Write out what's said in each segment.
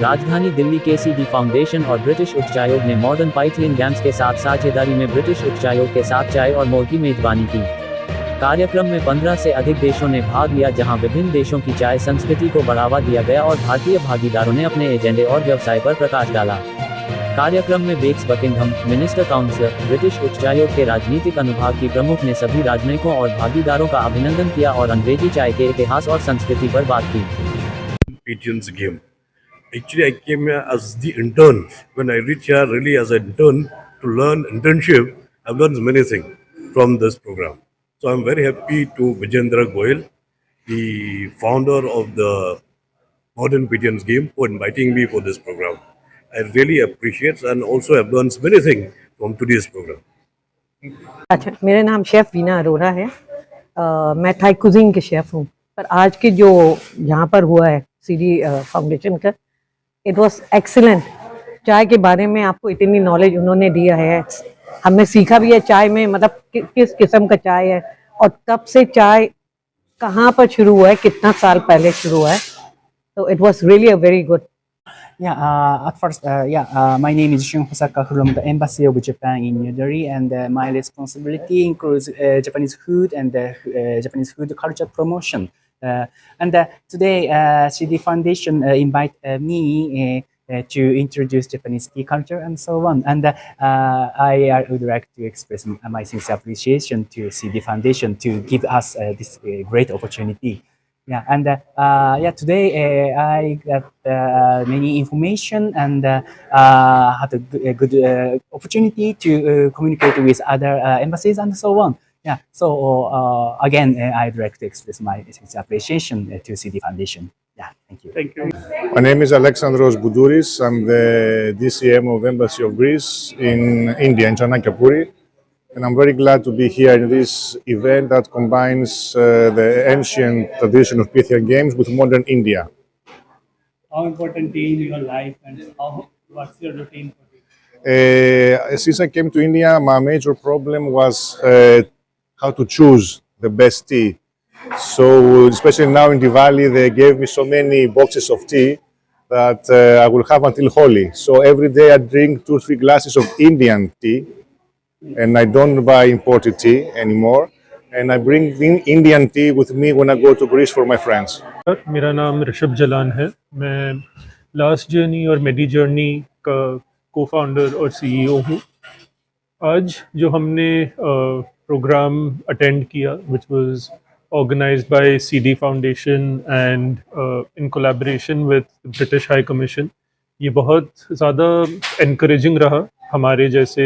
राजधानी दिल्ली के CD foundation और ब्रिटिश उच्चायोग ने मॉडर्न पाइथियन गेम्स के साथ साझेदारी में ब्रिटिश उच्चायोग के साथ चाय और मोर की मेजबानी की। कार्यक्रम में 15 से अधिक देशों ने भाग लिया, जहां विभिन्न देशों की चाय संस्कृति को बढ़ावा दिया गया और भारतीय भागीदारों ने अपने एजेंडे और व्यवसाय पर प्रकाश डाला। कार्यक्रम में Bex Buckingham, minister counsellor, British उच्चायोग के राजनीतिक अनुभाग की प्रमुख ने सभी राजनयिकों और भागीदारों का अभिनंदन किया और अंग्रेजी चाय के इतिहास और संस्कृति पर बात की। Pigeons game. Actually, I came here as the intern. When I reached here, really as an intern to learn internship, I've learned many things from this program. So I'm very happy to Vijendra Goyal, the founder of the Modern Pigeons game, for inviting me for this program. I really appreciate and also have learned many things from today's program. अच्छा, मेरा नाम chef Veena Arora है। मैं Thai cuisine के chef हूँ। पर आज के जो यहाँ पर हुआ है सीडी फाउंडेशन का, इट वाज एक्सीलेंट। चाय के बारे में आपको इतनी नॉलेज उन्होंने दिया है, हमने सीखा भी है चाय में मतलब किस किस्म का चाय है और कब से चाय कहाँ पर शुरू हुआ है, कितना साल पहले शुरू हुआ है। तो it was really a very good. At first, my name is Shun Hosaka from the Embassy of Japan in New Delhi, and my responsibility includes Japanese food and Japanese food culture promotion. Today, CD Foundation invite me to introduce Japanese tea culture and so on. And I would like to express my sincere appreciation to CD Foundation to give us this great opportunity. Today I got many information and had a good opportunity to communicate with other embassies and so on. Again, I'd like to express my sincere appreciation to CD Foundation. Thank you. Thank you. My name is Alexandros Boudouris. I'm the DCM of Embassy of Greece in India, in Chanakapuri. And I'm very glad to be here in this event that combines the ancient tradition of Pythian games with modern India. How important tea in your life and what's your routine for it? Since I came to India, my major problem was how to choose the best tea. So, especially now in Diwali, they gave me so many boxes of tea that I will have until Holi. So every day I drink 2-3 glasses of Indian tea. And I don't buy imported tea anymore. And I bring Indian tea with me when I go to Greece for my friends. मेरा नाम ऋषभ जलान है। मैं last journey और मेडी journey का cofounder और CEO हूँ। आज जो हमने प्रोग्राम अटेंड किया, which was organized by CD Foundation and in collaboration with the British High Commission, ये बहुत ज़्यादा encouraging रहा हमारे जैसे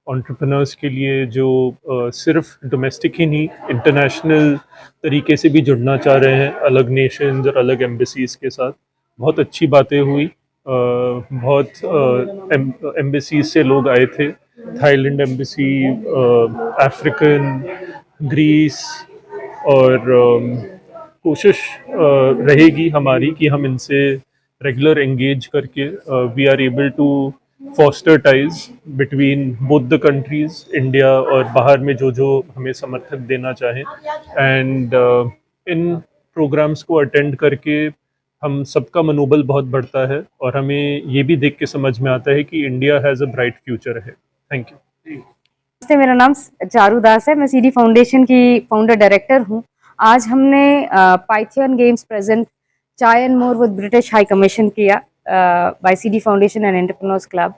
एंटरप्रेन्योर्स के लिए जो सिर्फ डोमेस्टिक ही नहीं, इंटरनेशनल तरीके से भी जुड़ना चाह रहे हैं अलग नेशंस और अलग एम्बेसीज़ के साथ। बहुत अच्छी बातें हुई। बहुत एम्बेसीज़ से लोग आए थे, थाईलैंड एम्बेसी, अफ्रीकन, ग्रीस, और कोशिश रहेगी हमारी कि हम इनसे रेगुलर एंगेज करके we are able to foster ties between both the countries, India और बाहर में जो हमें समर्थक देना चाहें। एंड इन प्रोग्राम्स को अटेंड करके हम सबका मनोबल बहुत बढ़ता है और हमें ये भी देख के समझ में आता है कि India has a bright future है। Thank you. मेरा नाम चारू दास है। मैं सीडी फाउंडेशन की फाउंडर डायरेक्टर हूँ। आज हमने Pythian games present chai and more with British high commission किया by CD foundation and entrepreneurs club.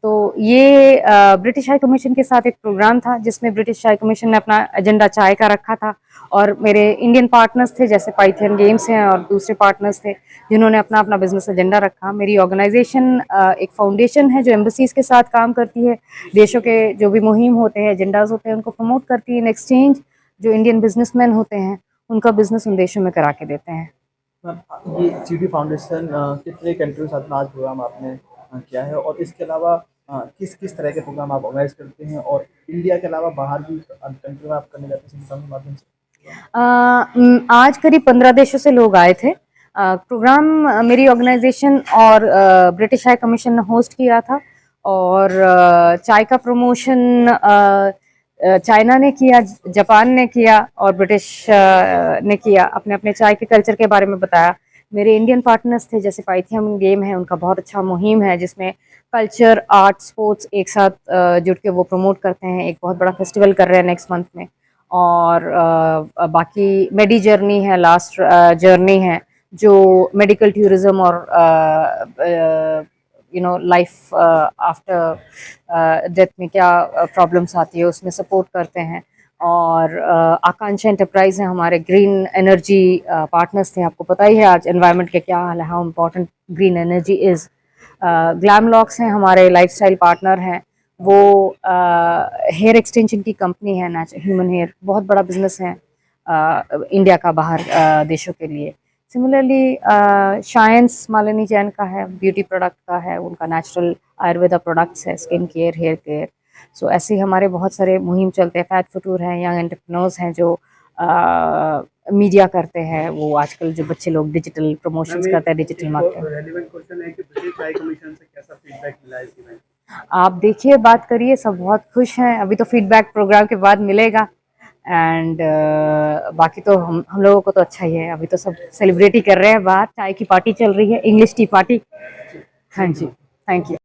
तो ये ब्रिटिश हाई कमीशन के साथ एक प्रोग्राम था जिसमें ब्रिटिश हाई कमीशन ने अपना एजेंडा चाय का रखा था और मेरे इंडियन पार्टनर्स थे जैसे पाइथियन गेम्स हैं और दूसरे पार्टनर्स थे जिन्होंने अपना अपना बिजनेस एजेंडा रखा। मेरी ऑर्गेनाइजेशन एक फाउंडेशन है जो एम्बेसीज के साथ काम करती है, देशों के जो भी मुहिम होते हैं, एजेंडाज होते हैं, उनको प्रमोट करती है। इन एक्सचेंज जो इंडियन बिजनेसमैन होते हैं उनका बिजनेस उन देशों में करा के देते हैं। ये सीडी फाउंडेशन कितने कंट्री के साथ आज प्रोग्राम आपने किया है और इसके अलावा किस किस तरह के प्रोग्राम आप ऑर्गेनाइज करते हैं और इंडिया के अलावा बाहर भी कंट्री में आप करने जाते हैं सीडी के माध्यम से? आज करीब 15 देशों से लोग आए थे। प्रोग्राम मेरी ऑर्गेनाइजेशन और ब्रिटिश हाई कमीशन ने होस्ट किया था और चाय का प्रमोशन चाइना ने किया, जापान ने किया और ब्रिटिश ने किया। अपने अपने चाय के कल्चर के बारे में बताया मेरे इंडियन पार्टनर्स थे, जैसे पाइथियन गेम है, उनका बहुत अच्छा मुहिम है जिसमें कल्चर, आर्ट, स्पोर्ट्स एक साथ जुट के वो प्रमोट करते हैं। एक बहुत बड़ा फेस्टिवल कर रहे हैं नेक्स्ट मंथ में। और बाकी मेडी जर्नी है, लास्ट जर्नी है जो मेडिकल टूरिज्म और लाइफ आफ्टर डेथ में क्या प्रॉब्लम्स आती है उसमें सपोर्ट करते हैं। और आकांक्षा एंटरप्राइज है हमारे ग्रीन एनर्जी पार्टनर्स थे। आपको पता ही है आज एनवायरनमेंट के क्या हाल है, how important green energy is. Glamlocks हैं हमारे लाइफस्टाइल पार्टनर हैं। वो हेयर एक्सटेंशन की कंपनी है, ह्यूमन हेयर, बहुत बड़ा बिजनेस है इंडिया का बाहर देशों के लिए। सिमिलरली शायंस मालिनी जैन का है, ब्यूटी प्रोडक्ट का है, उनका नेचुरल आयुर्वेदा प्रोडक्ट्स है, स्किन केयर, हेयर केयर। सो ऐसे ही हमारे बहुत सारे मुहिम चलते हैं। फैट फटूर हैं, यंग एंटरप्रेन्योर्स हैं जो मीडिया करते हैं। वो आजकल जो बच्चे लोग डिजिटल प्रमोशंस करते हैं, डिजिटल मार्केटिंग। रेलेवेंट क्वेश्चन है कि ब्रिटिश चाय कमीशन से कैसा फीडबैक मिला है इस इवेंट? आप देखिए, बात करिए, सब बहुत खुश हैं। अभी तो फीडबैक प्रोग्राम के बाद मिलेगा। एंड बाकी तो हम लोगों को तो अच्छा ही है। अभी तो सब सेलिब्रेट ही कर रहे हैं, बाहर चाय की पार्टी चल रही है, इंग्लिश टी पार्टी। हाँ जी, थैंक यू।